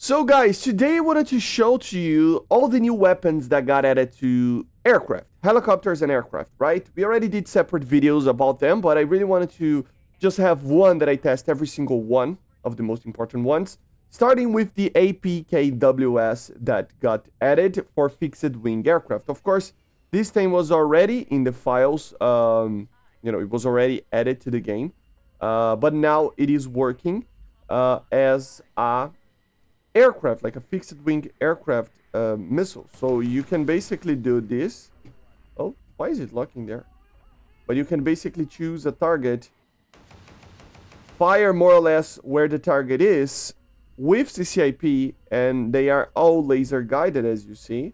So guys, today I wanted to show to you all the new weapons that got added to aircraft, helicopters and aircraft, right? We already did separate videos about them, but I really wanted to just have one that I test every single one of the most important ones, starting with the APKWS that got added for fixed wing aircraft. Of course, this thing was already in the files, it was already added to the game, but now it is working as a aircraft, like a fixed wing aircraft missile. So you can basically do this. Oh, why is it locking there? But you can basically choose a target, fire more or less where the target is with CCIP, and they are all laser guided, as you see,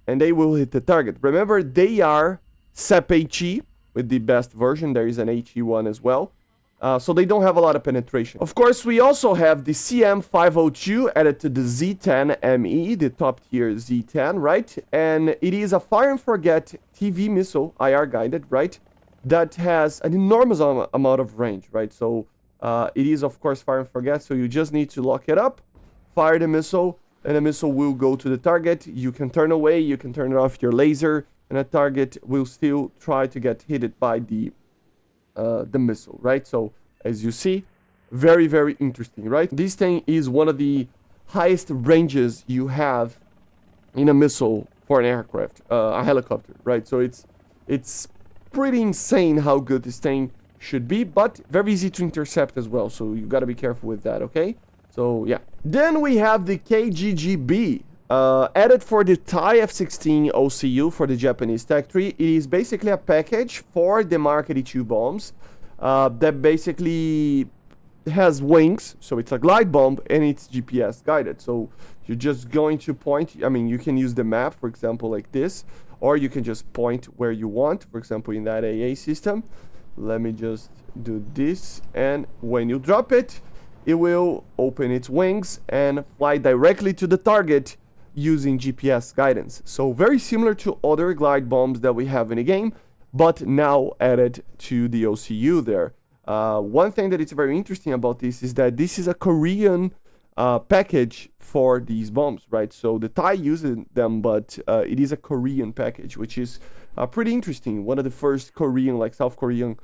and they will hit the target. Remember, they are SEP-HE with the best version. There is an HE one as well. So they don't have a lot of penetration. Of course, we also have the CM-502 added to the Z10ME, the top tier Z10, right? And it is a fire and forget TV missile, IR guided, right? That has an enormous amount of range, right? So it is, of course, fire and forget. So you just need to lock it up, fire the missile, and the missile will go to the target. You can turn away, you can turn off your laser, and a target will still try to get hit by the missile, right? So as you see, very, very interesting, right? This thing is one of the highest ranges you have in a missile for an aircraft, a helicopter, right? So it's pretty insane how good this thing should be, but very easy to intercept as well. So you got to be careful with that, okay? So yeah. Then we have the KGGB. Added for the Thai F-16 OCU for the Japanese Tech 3. It is basically a package for the Mark 82 bombs that basically has wings, so it's a glide bomb and it's GPS guided. So you're just going to point, I mean, you can use the map, for example, like this, or you can just point where you want, for example, in that AA system. Let me just do this, and when you drop it, it will open its wings and fly directly to the target using GPS guidance. So very similar to other glide bombs that we have in the game, but now added to the OCU there. One thing that is very interesting about this is that this is a Korean package for these bombs, right? So the Thai uses them, but it is a Korean package, which is pretty interesting. One of the first Korean, like South Korean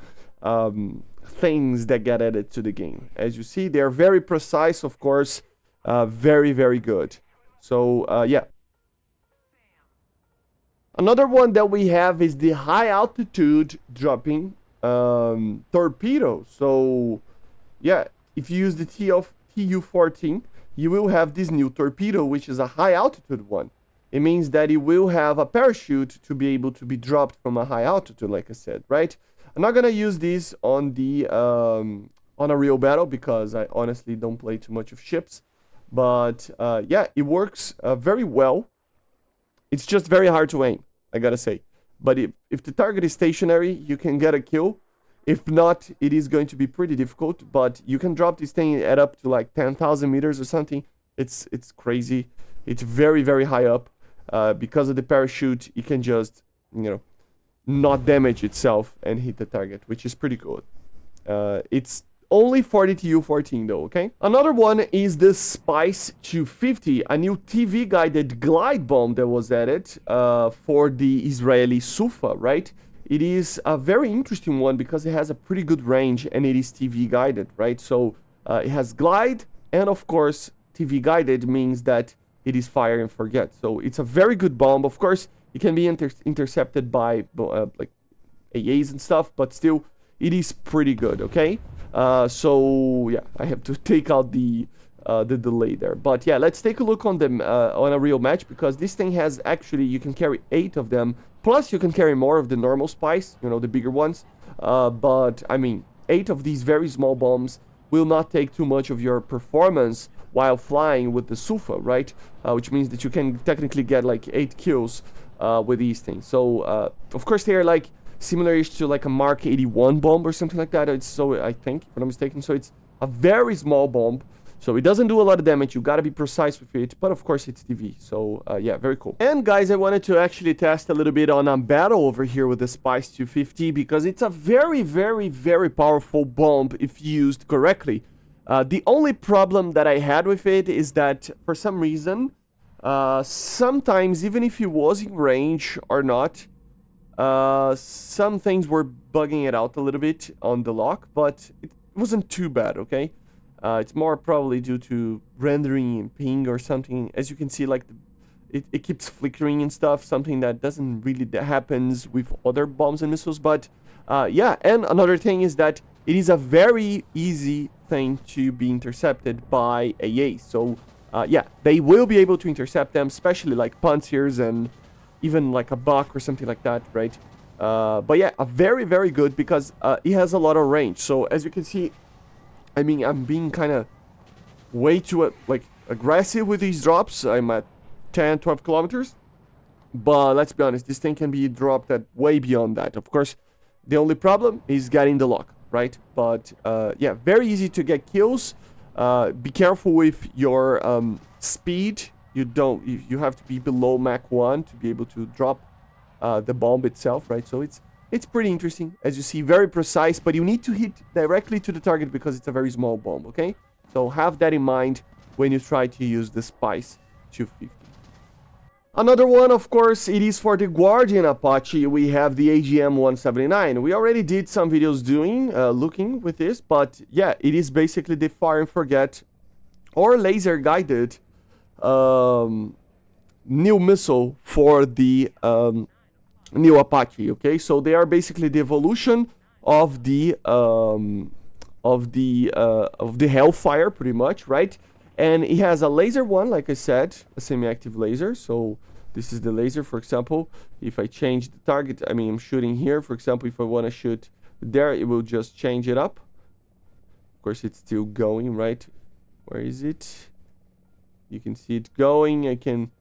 things that get added to the game. As you see, they're very precise, of course, very, very good. So, yeah. Another one that we have is the high altitude dropping torpedo. So, yeah, if you use the TU-14, you will have this new torpedo, which is a high altitude one. It means that it will have a parachute to be able to be dropped from a high altitude, like I said, right? I'm not gonna use this on the on a real battle because I honestly don't play too much of ships. But yeah, it works very well. It's just very hard to aim, I gotta say. But if the target is stationary, you can get a kill. If not, it is going to be pretty difficult. But you can drop this thing at up to like 10,000 meters or something. It's crazy. It's very, very high up. Because of the parachute, it can just, not damage itself and hit the target, which is pretty good. It's only for the TU-14 though, okay? Another one is the Spice 250, a new TV-guided glide bomb that was added for the Israeli Sufa, right? It is a very interesting one because it has a pretty good range and it is TV-guided, right? So it has glide, and of course, TV-guided means that it is fire and forget. So it's a very good bomb. Of course, it can be intercepted by like AAs and stuff, but still, it is pretty good, okay? So yeah, I have to take out the delay there. But yeah, let's take a look on them on a real match, because this thing has actually, you can carry 8 of them, plus you can carry more of the normal Spice, the bigger ones. But I mean, 8 of these very small bombs will not take too much of your performance while flying with the Sufa, right? Which means that you can technically get like 8 kills with these things. So of course they are like similar-ish to like a Mark 81 bomb or something like that. It's so, I think, if I'm not mistaken. So it's a very small bomb. So it doesn't do a lot of damage. You gotta be precise with it. But of course it's TV. So yeah, very cool. And guys, I wanted to actually test a little bit on a battle over here with the Spice 250, because it's a very, very, very powerful bomb if used correctly. The only problem that I had with it is that for some reason, sometimes even if it was in range or not, some things were bugging it out a little bit on the lock, but it wasn't too bad, okay? It's more probably due to rendering and ping or something. As you can see, like it keeps flickering and stuff, something that doesn't really happens with other bombs and missiles. But yeah, and another thing is that it is a very easy thing to be intercepted by AA. So yeah, they will be able to intercept them, especially like Panzers and even like a Bach or something like that, right? But yeah, a very, very good because it has a lot of range. So as you can see, I mean, I'm being kind of way too like aggressive with these drops. I'm at 10, 12 kilometers. But let's be honest, this thing can be dropped at way beyond that. Of course, the only problem is getting the lock, right? But yeah, very easy to get kills. Be careful with your speed. You have to be below Mach 1 to be able to drop the bomb itself, right? So it's pretty interesting. As you see, very precise, but you need to hit directly to the target because it's a very small bomb, okay? So have that in mind when you try to use the Spice 250. Another one, of course, it is for the Guardian Apache. We have the AGM-179. We already did some videos looking with this, but yeah, it is basically the fire and forget or laser guided new missile for the new Apache. Okay, so they are basically the evolution of the Hellfire, pretty much, right? And it has a laser one, like I said, a semi-active laser. So this is the laser, for example. If I change the target, I mean, I'm shooting here. For example, if I want to shoot there, it will just change it up. Of course, it's still going, right? Where is it? You can see it going. I can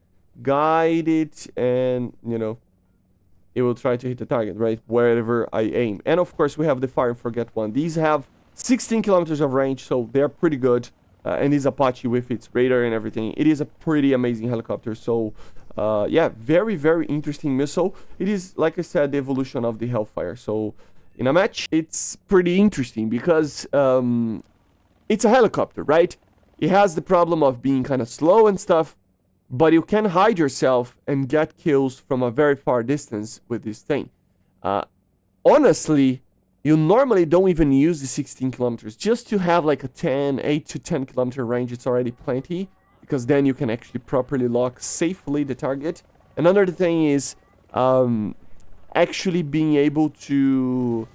guide it and, you know, it will try to hit the target, right? Wherever I aim. And of course, we have the fire and forget one. These have 16 kilometers of range, so they're pretty good. And this Apache with its radar and everything, it is a pretty amazing helicopter. So yeah, very, very interesting missile. It is, like I said, the evolution of the Hellfire. So in a match, it's pretty interesting because it's a helicopter, right? It has the problem of being kind of slow and stuff, but you can hide yourself and get kills from a very far distance with this thing. Honestly, you normally don't even use the 16 kilometers. Just to have like a 8 to 10 kilometer range, it's already plenty, because then you can actually properly lock safely the target. Another thing is actually being able to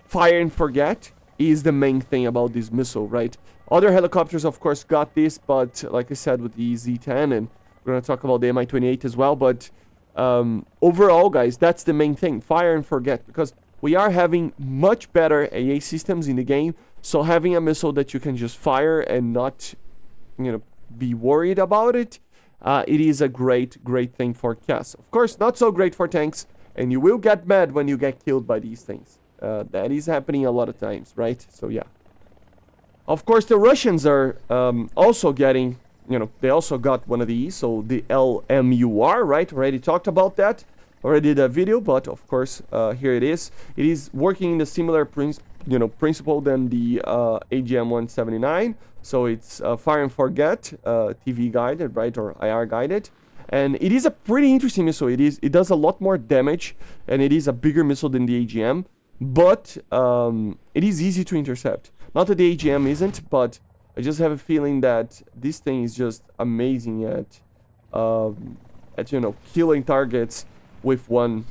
fire and forget is the main thing about this missile, right? Other helicopters, of course, got this, but like I said, with the Z-10, and we're going to talk about the Mi-28 as well, but overall, guys, that's the main thing, fire and forget, because we are having much better AA systems in the game, so having a missile that you can just fire and not, you know, be worried about it, it is a great thing for CAS. Of course, not so great for tanks, and you will get mad when you get killed by these things. That is happening a lot of times, right? So yeah. Of course, the Russians are also getting, you know, they also got one of these, so the LMUR, right? Already talked about that. Already did a video, but of course, here it is. It is working in a similar principle than the AGM-179. So it's fire and forget, TV guided, right, or IR guided, and it is a pretty interesting missile. It does a lot more damage, and it is a bigger missile than the AGM, but it is easy to intercept. Not that the AGM isn't, but I just have a feeling that this thing is just amazing at you know, killing targets with one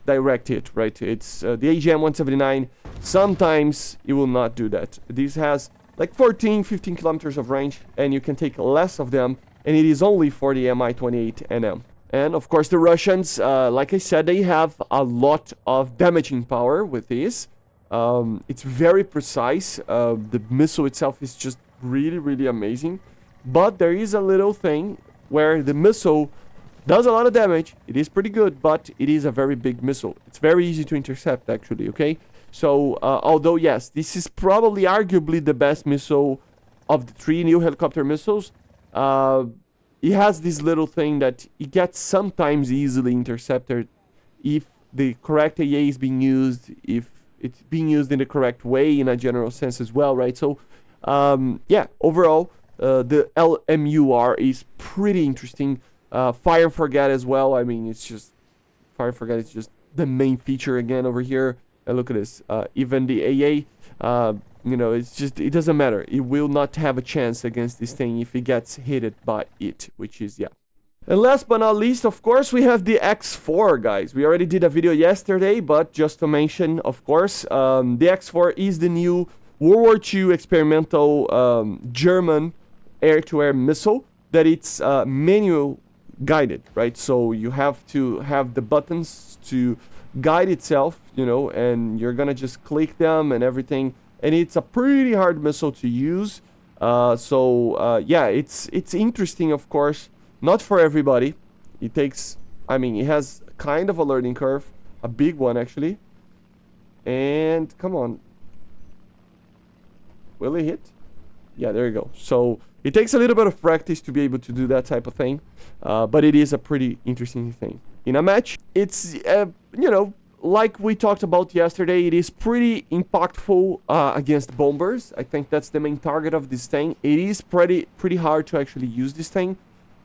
direct hit, right? It's the AGM-179. Sometimes it will not do that. This has like 14, 15 kilometers of range, and you can take less of them, and it is only for the Mi-28NM. And of course, the Russians, like I said, they have a lot of damaging power with this. It's very precise. The missile itself is just really amazing. But there is a little thing where the missile does a lot of damage. It is pretty good, but it is a very big missile. It's very easy to intercept, actually, okay? So, although, yes, this is probably arguably the best missile of the 3 new helicopter missiles, it has this little thing that it gets sometimes easily intercepted if the correct AA is being used, if it's being used in the correct way in a general sense as well, right? So, Yeah, overall, the LMUR is pretty interesting. Fire and forget as well. I mean, it's just fire and forget is just the main feature again over here. And look at this. Even the AA, you know, it's just, it doesn't matter. It will not have a chance against this thing if it gets hit by it, which is, yeah. And last but not least, of course, we have the X4, guys. We already did a video yesterday, but just to mention, of course, the X4 is the new World War II experimental German air-to-air missile that it's manual guided, right? So you have to have the buttons to guide itself, you know, and you're gonna just click them and everything. And it's a pretty hard missile to use. Yeah, it's interesting, of course. Not for everybody. It takes, I mean, it has kind of a learning curve. A big one, actually. And, come on. Will it hit? Yeah, there you go. So, it takes a little bit of practice to be able to do that type of thing. But it is a pretty interesting thing. In a match, it's, you know, like we talked about yesterday, it is pretty impactful against bombers. I think that's the main target of this thing. It is pretty hard to actually use this thing.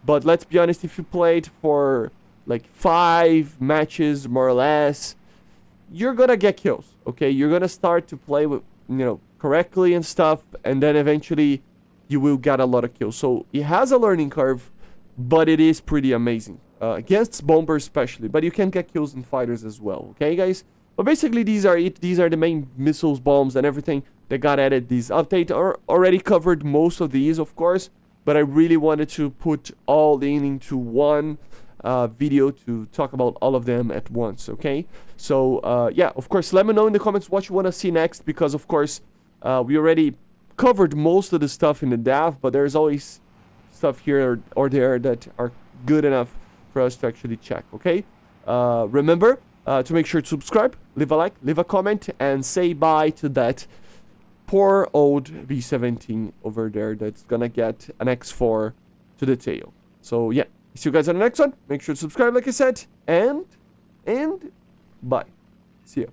But let's be honest, if you played for like 5 matches, more or less, you're gonna get kills, okay? You're gonna start to play with, you know, correctly and stuff, and then eventually you will get a lot of kills. So it has a learning curve, but it is pretty amazing. Against bombers especially, but you can get kills in fighters as well, okay, guys? But basically, these are it. These are the main missiles, bombs, and everything that got added. These updates are already covered most of these, of course. But I really wanted to put all into one video to talk about all of them at once, okay? So, yeah, of course, let me know in the comments what you want to see next, because, of course, we already covered most of the stuff in the dev, but there's always stuff here or there that are good enough for us to actually check, okay? Remember to make sure to subscribe, leave a like, leave a comment, and say bye to that poor old B-17 over there that's gonna get an X4 to the tail. So yeah, see you guys on the next one. Make sure to subscribe like I said, and bye. See ya.